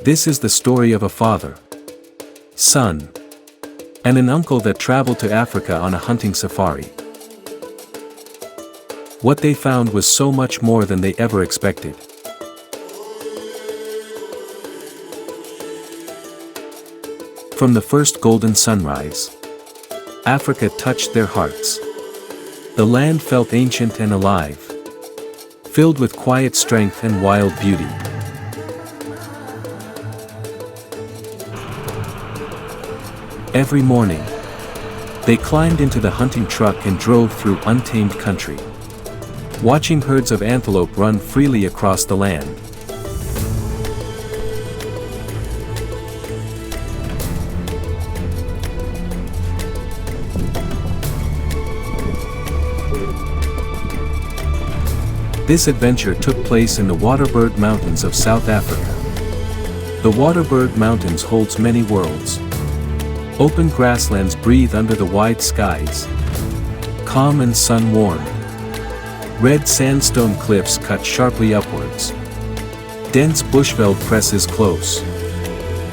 This is the story of a father, son, and an uncle that traveled to Africa on a hunting safari. What they found was so much more than they ever expected. From the first golden sunrise, Africa touched their hearts. The land felt ancient and alive, filled with quiet strength and wild beauty. Every morning, they climbed into the hunting truck and drove through untamed country, watching herds of antelope run freely across the land. This adventure took place in the Waterberg Mountains of South Africa. The Waterberg Mountains holds many worlds. Open grasslands breathe under the wide skies, calm and sun-warmed. Red sandstone cliffs cut sharply upwards. Dense bushveld presses close,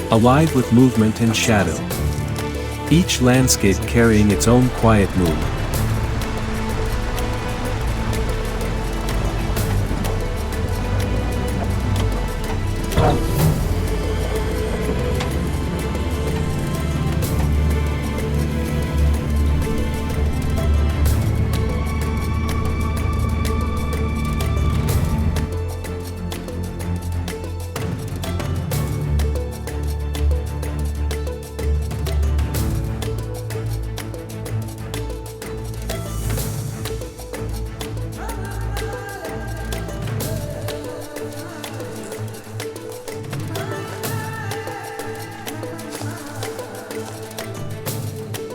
alive with movement and shadow. Each landscape carrying its own quiet mood.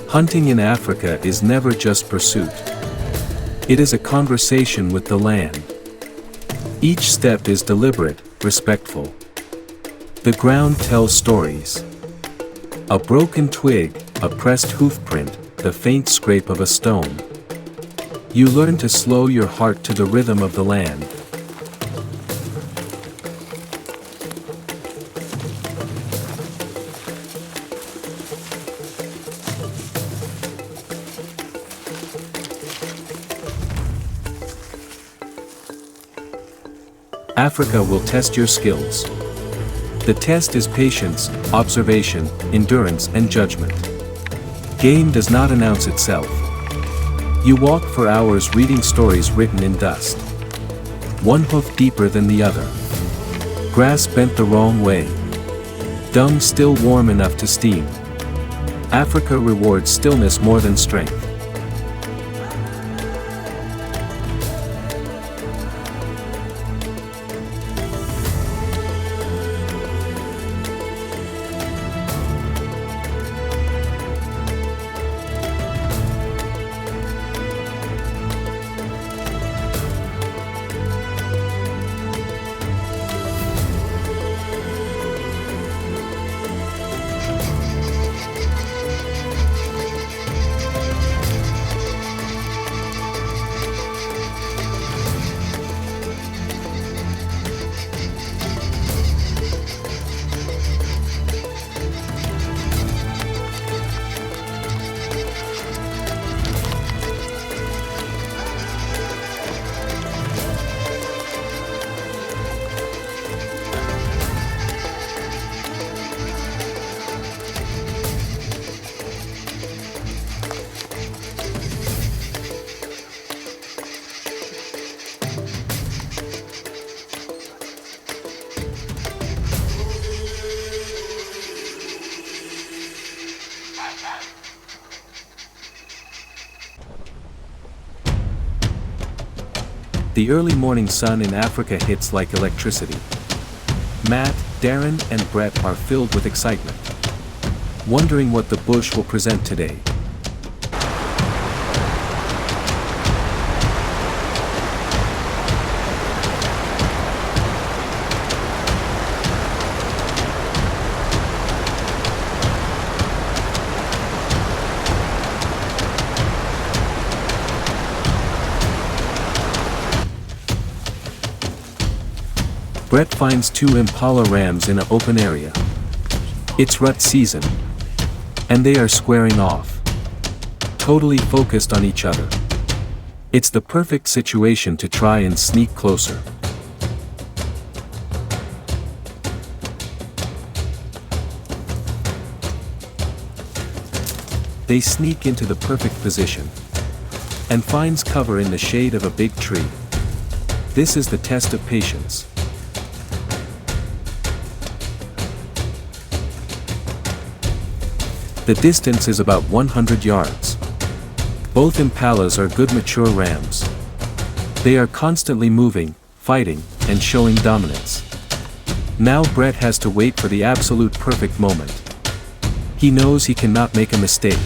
Hunting in Africa is never just pursuit. It is a conversation with the land. Each step is deliberate, respectful. The ground tells stories. A broken twig, a pressed hoofprint, the faint scrape of a stone. You learn to slow your heart to the rhythm of the land. Africa will test your skills. The test is patience, observation, endurance, and judgment. Game does not announce itself. You walk for hours reading stories written in dust. One hoof deeper than the other. Grass bent the wrong way. Dung still warm enough to steam. Africa rewards stillness more than strength. The early morning sun in Africa hits like electricity. Matt, Darren, and Brett are filled with excitement, wondering what the bush will present today. Brett finds two impala rams in an open area. It's rut season, and they are squaring off, totally focused on each other. It's the perfect situation to try and sneak closer. They sneak into the perfect position and finds cover in the shade of a big tree. This is the test of patience. The distance is about 100 yards. Both impalas are good mature rams. They are constantly moving, fighting, and showing dominance. Now Brett has to wait for the absolute perfect moment. He knows he cannot make a mistake.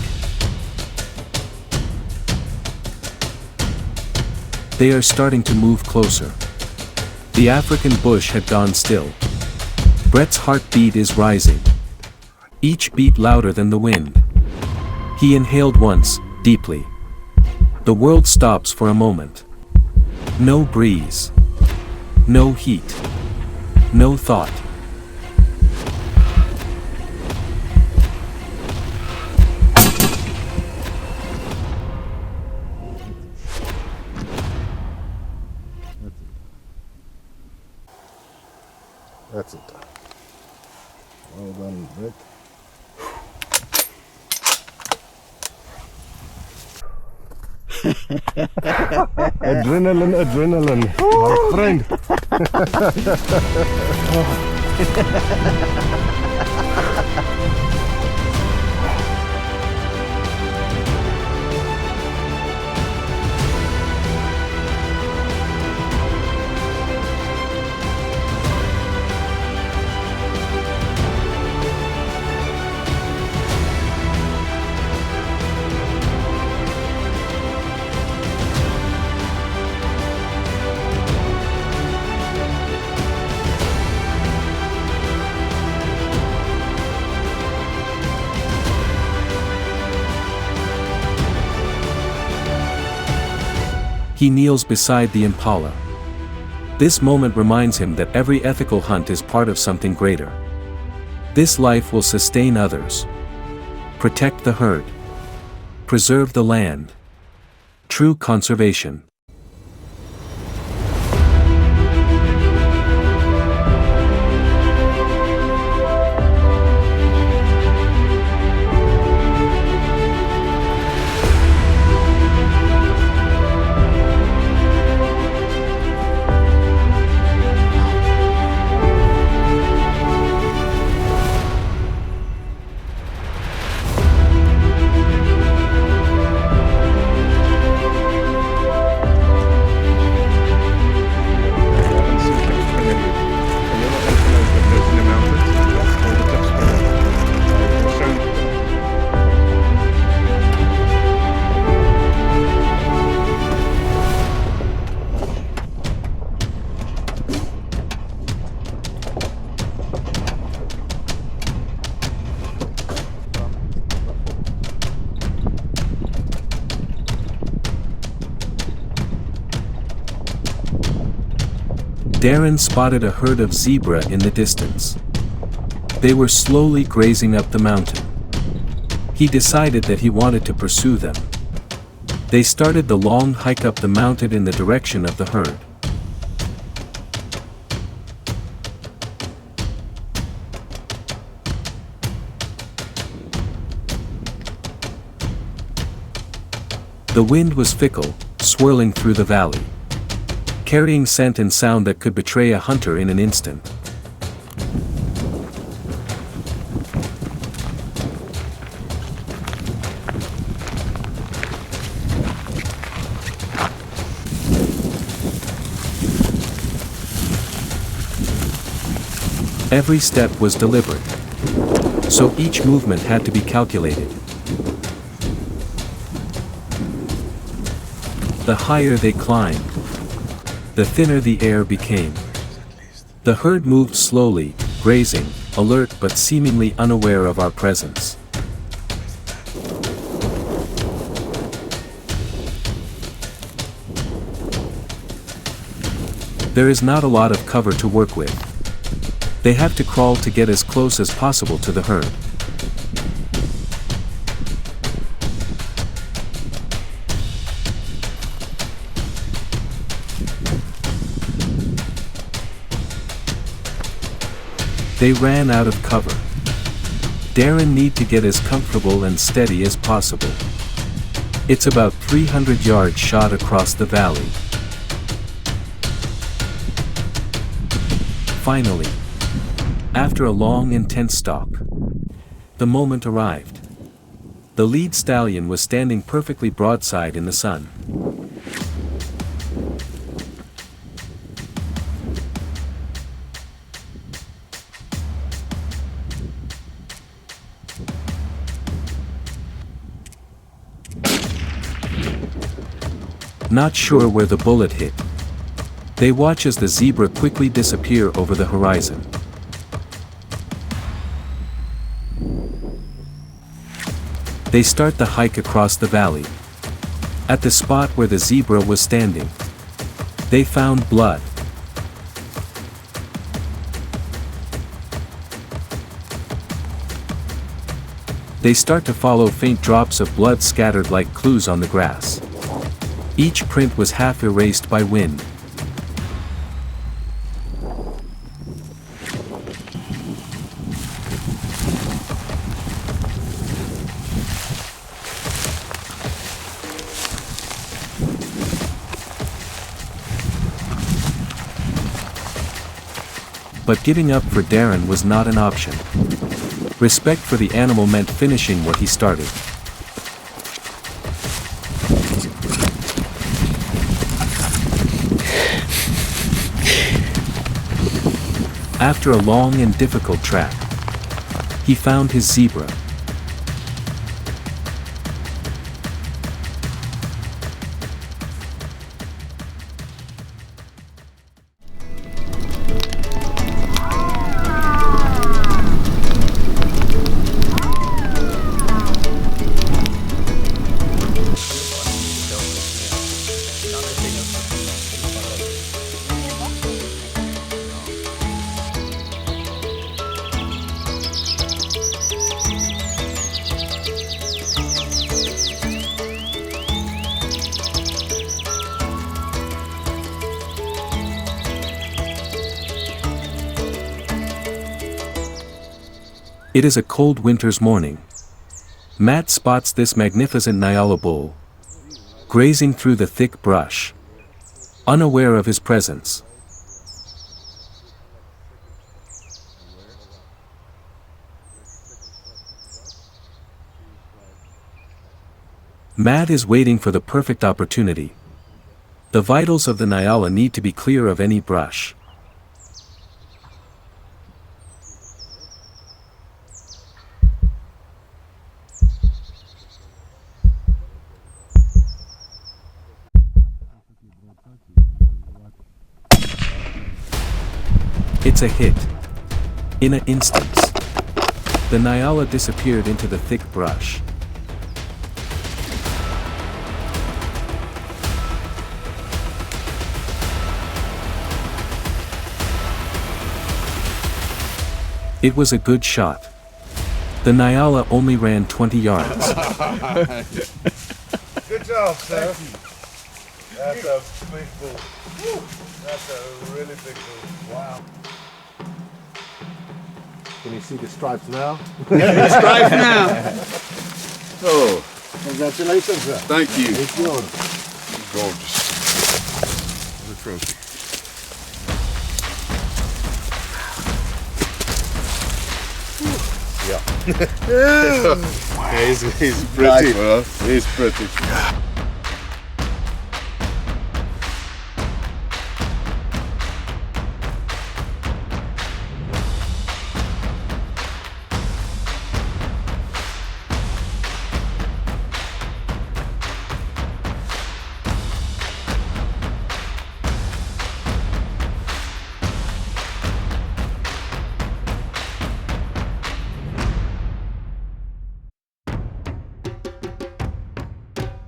They are starting to move closer. The African bush had gone still. Brett's heartbeat is rising, each beat louder than the wind. He inhaled once, deeply. The world stops for a moment. No breeze. No heat. No thought. That's it. Well done, Brett. Adrenaline, my friend. He kneels beside the impala. This moment reminds him that every ethical hunt is part of something greater. This life will sustain others. Protect the herd. Preserve the land. True conservation. Darren spotted a herd of zebra in the distance. They were slowly grazing up the mountain. He decided that he wanted to pursue them. They started the long hike up the mountain in the direction of the herd. The wind was fickle, swirling through the valley, carrying scent and sound that could betray a hunter in an instant. Every step was deliberate, so each movement had to be calculated. The higher they climbed, the thinner the air became. The herd moved slowly, grazing, alert but seemingly unaware of our presence. There is not a lot of cover to work with. They have to crawl to get as close as possible to the herd. They ran out of cover. Darren need to get as comfortable and steady as possible. It's about 300 yards shot across the valley. Finally, after a long intense stalk, the moment arrived. The lead stallion was standing perfectly broadside in the sun. Not sure where the bullet hit. They watch as the zebra quickly disappear over the horizon. They start the hike across the valley. At the spot where the zebra was standing, they found blood. They start to follow faint drops of blood scattered like clues on the grass. Each print was half erased by wind. But giving up for Darren was not an option. Respect for the animal meant finishing what he started. After a long and difficult track, he found his zebra. It is a cold winter's morning. Matt spots this magnificent Nyala bull grazing through the thick brush, unaware of his presence. Matt is waiting for the perfect opportunity. The vitals of the Nyala need to be clear of any brush. It's a hit. In an instant, the Nyala disappeared into the thick brush. It was a good shot. The Nyala only ran 20 yards. Good job, sir. That's a big bull. That's a really big bull. Wow. Can you see the stripes now? Stripes now. Oh, congratulations, sir. Thank you. It's yours. Gorgeous. The trophy. Yeah, he's pretty. He's pretty.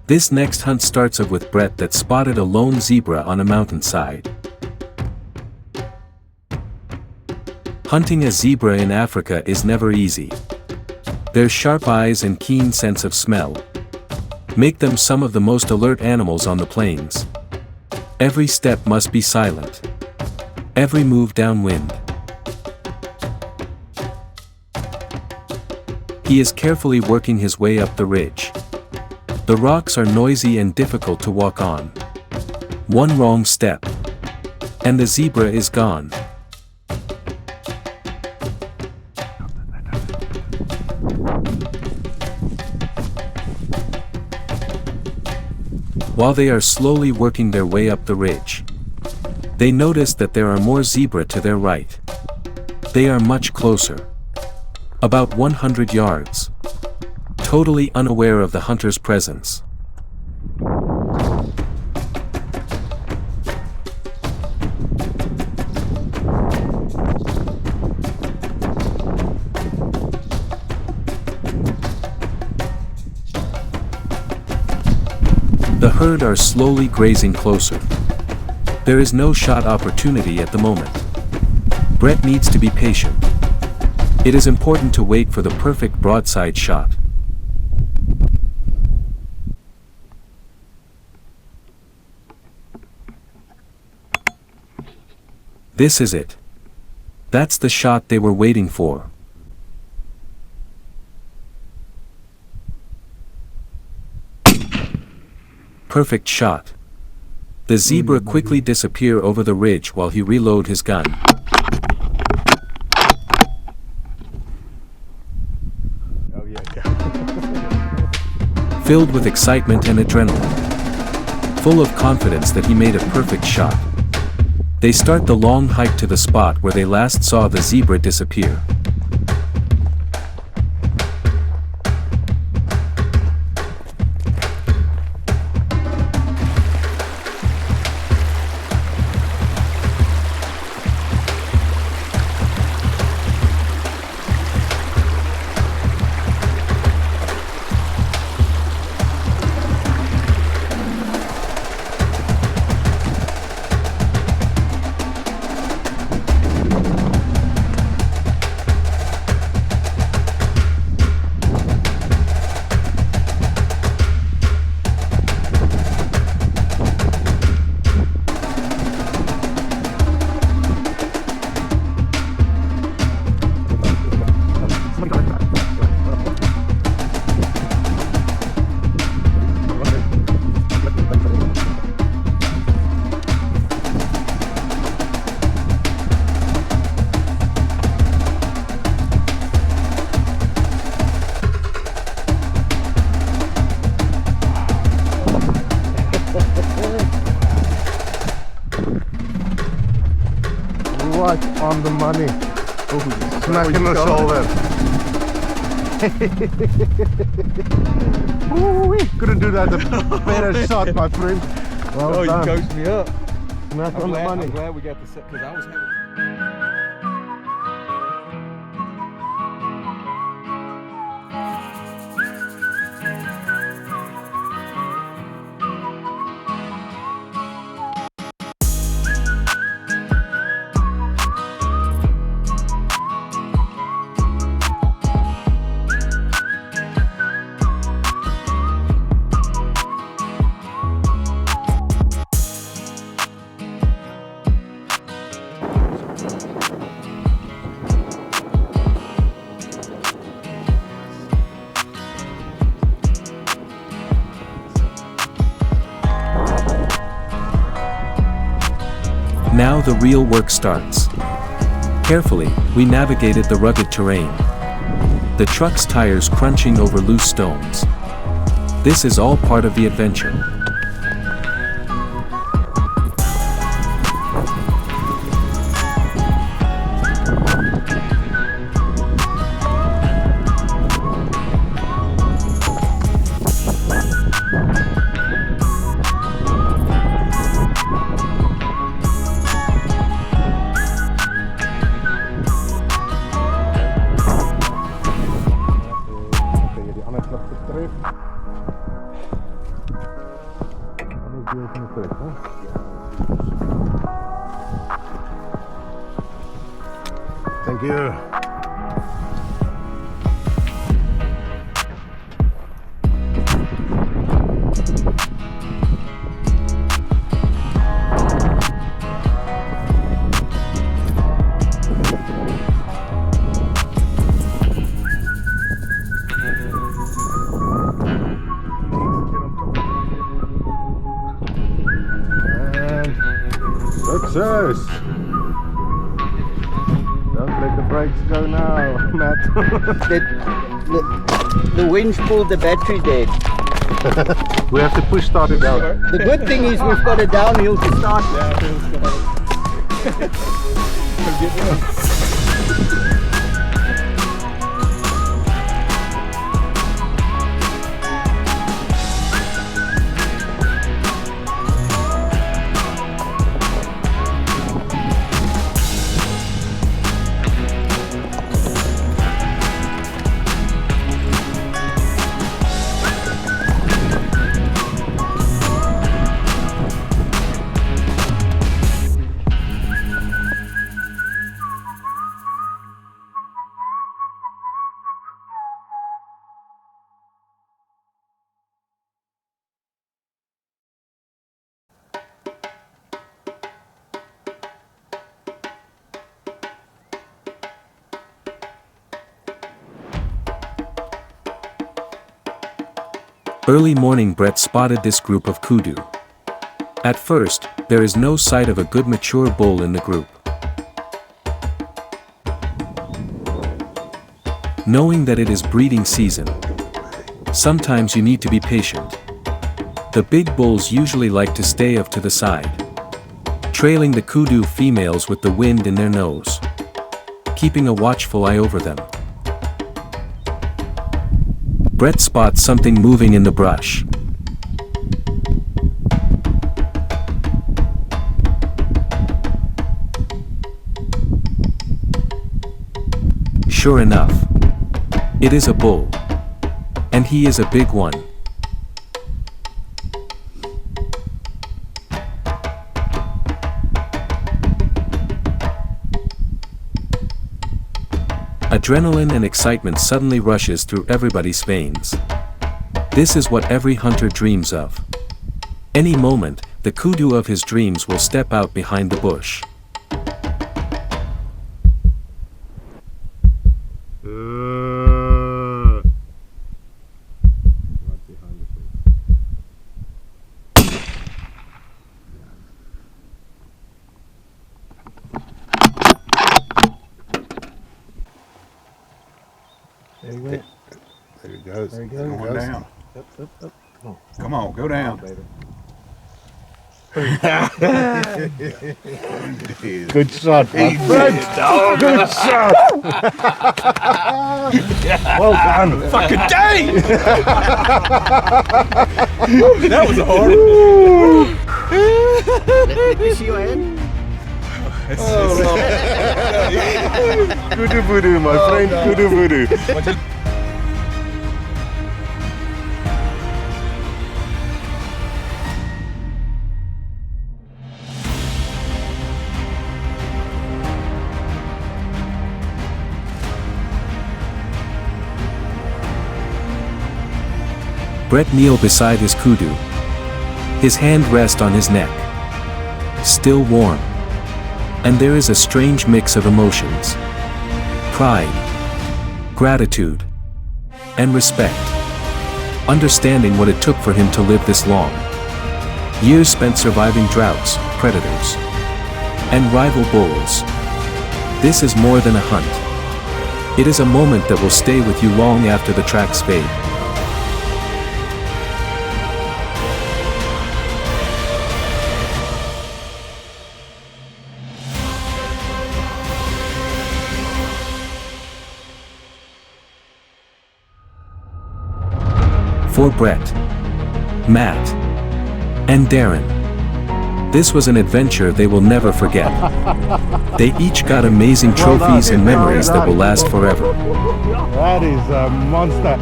This next hunt starts with Brett that spotted a lone zebra on a mountainside. Hunting a zebra in Africa is never easy. Their sharp eyes and keen sense of smell make them some of the most alert animals on the plains. Every step must be silent. Every move downwind. He is carefully working his way up the ridge. The rocks are noisy and difficult to walk on. One wrong step, and the zebra is gone. While they are slowly working their way up the ridge, they notice that there are more zebra to their right. They are much closer. About 100 yards. Totally unaware of the hunter's presence. The herd are slowly grazing closer. There is no shot opportunity at the moment. Brett needs to be patient. It is important to wait for the perfect broadside shot. This is it. That's the shot they were waiting for. Perfect shot. The zebra quickly disappear over the ridge while he reload his gun. Oh yeah. Filled with excitement and adrenaline. Full of confidence that he made a perfect shot. They start the long hike to the spot where they last saw the zebra disappear. Right on the money. Smack in the shoulder. Ooh-wee. Couldn't do that a better shot, my friend. Well done. You coached me up. Smack on the money. I'm glad we got the set because I was having. Now the real work starts. Carefully, we navigated the rugged terrain. The truck's tires crunching over loose stones. This is all part of the adventure. Thank you. Success! Don't let the brakes go now, Matt. The winch pulled the battery dead. We have to push start it out. The good thing is we've got a downhill to start. Early morning Brett spotted this group of kudu. At first, there is no sight of a good mature bull in the group. Knowing that it is breeding season, sometimes you need to be patient. The big bulls usually like to stay off to the side, trailing the kudu females with the wind in their nose, keeping a watchful eye over them. Brett spots something moving in the brush. Sure enough, it is a bull. And he is a big one. Adrenaline and excitement suddenly rushes through everybody's veins. This is what every hunter dreams of. Any moment, the kudu of his dreams will step out behind the bush. There you go. There it goes. There you go. Going down. Up, up, up. Come on. Come on, go down. Good shot, my friend. Good shot. Well done. Fucking day! That was hard. Let me see your hand. Kudu voodoo, my friend. Kudu voodoo. Brett kneel beside his kudu. His hand rests on his neck. Still warm. And there is a strange mix of emotions. Pride, gratitude, and respect. Understanding what it took for him to live this long. Years spent surviving droughts, predators, and rival bulls. This is more than a hunt. It is a moment that will stay with you long after the tracks fade. For Brett, Matt, and Darren, this was an adventure they will never forget. They each got amazing trophies and memories that will last forever. That is a monster.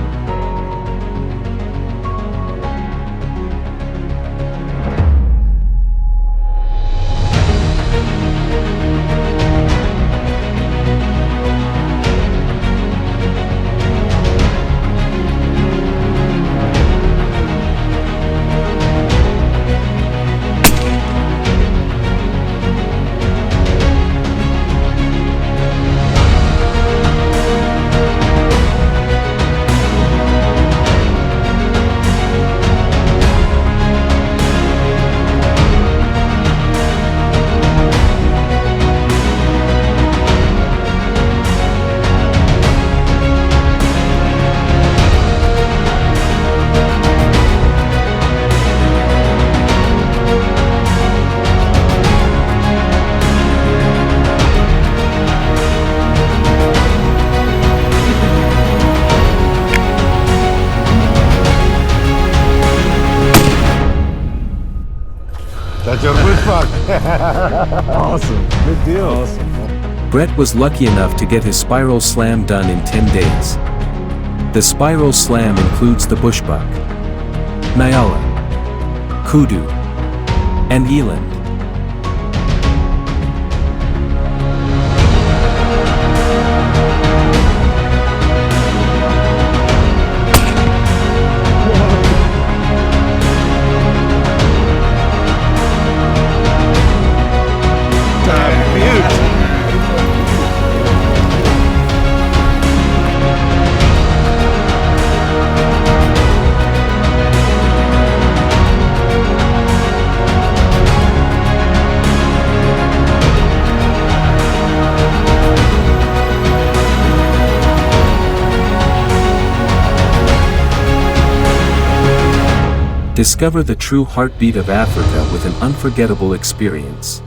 Awesome. Good deal. Awesome. Brett was lucky enough to get his spiral slam done in 10 days. The spiral slam includes the bushbuck, nyala, kudu, and eland. Discover the true heartbeat of Africa with an unforgettable experience.